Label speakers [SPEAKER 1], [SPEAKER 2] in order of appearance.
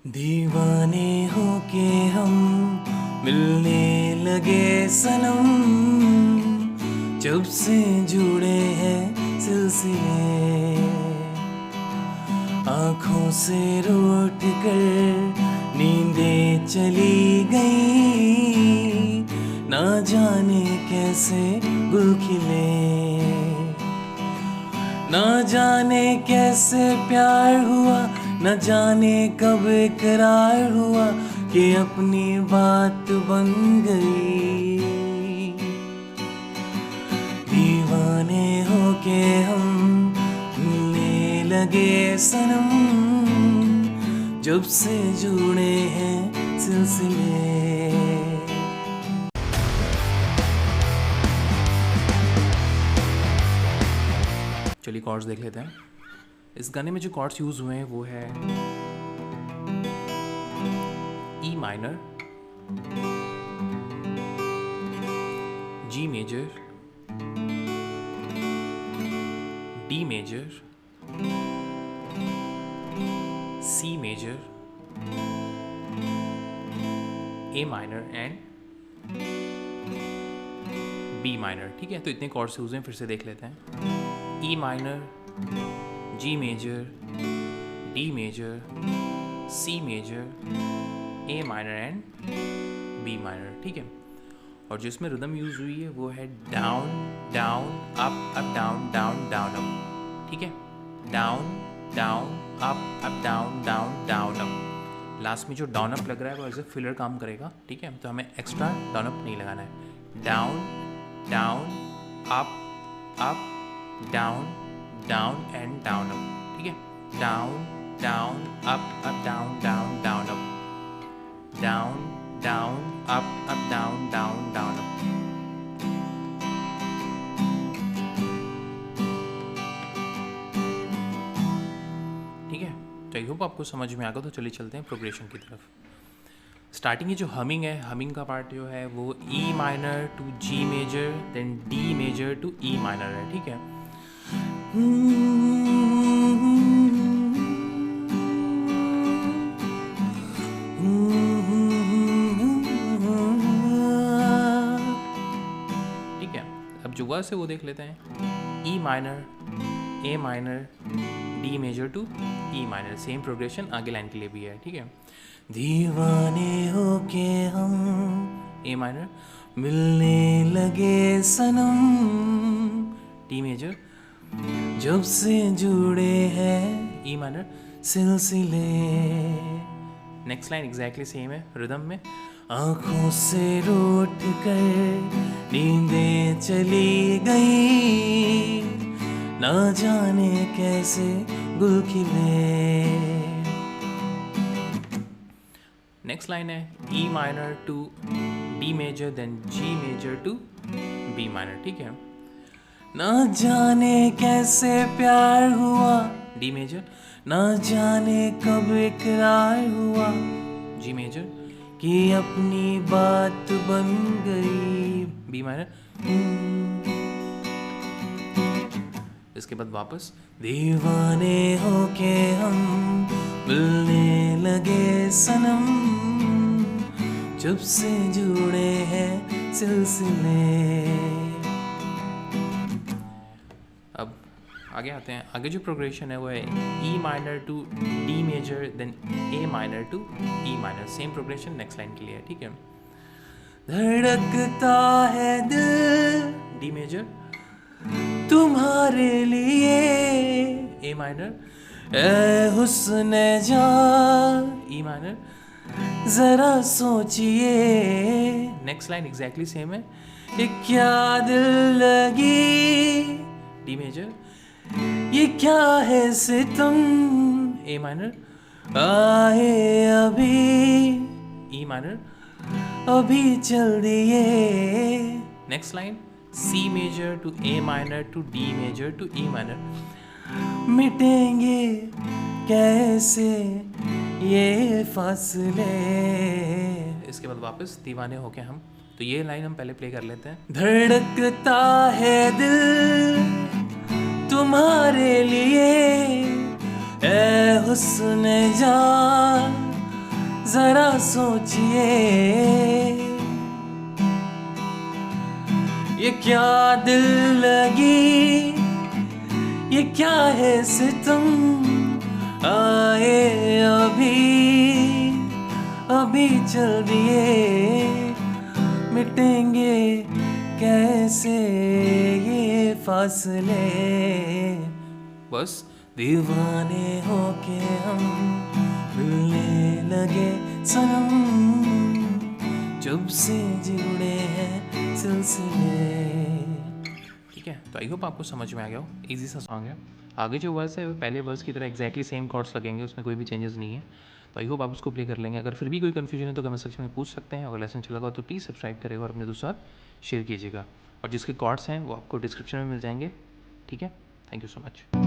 [SPEAKER 1] दीवाने होके हम मिलने लगे सनम, जब से जुड़े हैं सिलसिले। आँखों से रूठ कर नींदें चली गई, ना जाने कैसे गुल खिले, ना जाने कैसे प्यार हुआ, न जाने कब इकरार हुआ कि अपनी बात बन गई। दीवाने होके हम मिलने लगे सनम, जब से जुड़े हैं सिलसिले। चलिए कॉर्ड्स देख लेते हैं। इस गाने में जो कॉर्ड्स यूज हुए हैं वो है E minor, G major, D major, C major, A minor and B minor. ठीक है, तो इतने कॉर्ड्स यूज हैं, फिर से देख लेते हैं। E minor, G major, D major, C major, A minor and B minor. ठीक है, और जो इसमें रिदम यूज हुई है वो है down down up up down down down up. ठीक है, down down up down down down up. Last में जो डाउन अप लग रहा है वो एज ए फिलर काम करेगा। ठीक है, तो हमें एक्स्ट्रा डाउन अप नहीं लगाना है। Down down up down down and down up. ठीक है, down down up down down down up, down down up down down down up. ठीक है, तो आई होप आपको समझ में आ गया। तो चलिए चलते हैं प्रोग्रेशन की तरफ। स्टार्टिंग की जो हमिंग है, हमिंग का पार्ट जो है वो E minor to G major then D major to E minor है। ठीक है, ठीक है, अब जो वर्स है वो देख लेते हैं। E minor, A minor, D major to E minor, same progression आगे लाइन के लिए भी है। ठीक है, दीवाने होके हम ए माइनर मिलने लगे सनम, डी मेजर, जब से जुड़े हैं ई माइनर सिलसिले। नेक्स्ट लाइन एग्जैक्टली सेम है रिदम में। आँखों से रूठ कर नींदें चली गई, ना जाने कैसे गुल खिले। नेक्स्ट लाइन है E minor to D major then G major to B minor. ठीक है, ना जाने कैसे प्यार हुआ, डी मेजर, ना जाने कब इकरार हुआ, जी मेजर, कि अपनी बात बन गई, बी माइनर। इसके बाद वापस दीवाने होके हम मिलने लगे सनम, जब से जुड़े हैं सिलसिले। अब आगे आते हैं। आगे जो प्रोग्रेशन है वो है E minor to D major then A minor to E minor, same progression next line के लिए है। ठीक है, धड़कता है दिल, डी मेजर, तुम्हारे लिए, ए माइनर, ए हुस्न जान, ई माइनर, जरा सोचिए, नेक्स्ट लाइन एग्जैक्टली सेम है। ये क्या दिल लगी, डी मेजर, ये क्या है सितम, ए माइनर, आए अभी, ई माइनर, अभी चल दिए। Next line C major to A minor to D major to E minor, मिटेंगे कैसे ये फासले। इसके बाद वापस दीवाने होके हम, तो ये लाइन हम पहले प्ले कर लेते हैं। धड़कता है दिल तुम्हारे लिए, ए हुस्न जान, जरा सोचिए ये क्या दिल लगी, ये क्या है सितम आए अभी चल दिए, मिटेंगे कैसे ये फासले। बस दीवाने होके हम मिलने लगे सनम, जब से जुड़े हैं सिलसिले। ठीक है, तो आई होप आपको समझ में आ गया हो। इजी सा सॉन्ग है। आगे जो वर्स है वो पहले वर्स की तरह एक्जैक्टली सेम कॉर्ड्स लगेंगे, उसमें कोई भी चेंजेस नहीं है। तो आई होप आप उसको प्ले कर लेंगे। अगर फिर भी कोई कन्फ्यूजन है तो कमेंट सेक्शन में पूछ सकते हैं। अगर लेसन चला हो तो प्लीज़ सब्सक्राइब करेगा और अपने दोस्तों के साथ शेयर कीजिएगा। और जिसके कॉर्ड्स हैं वो आपको डिस्क्रिप्शन में मिल जाएंगे। ठीक है, थैंक यू सो मच।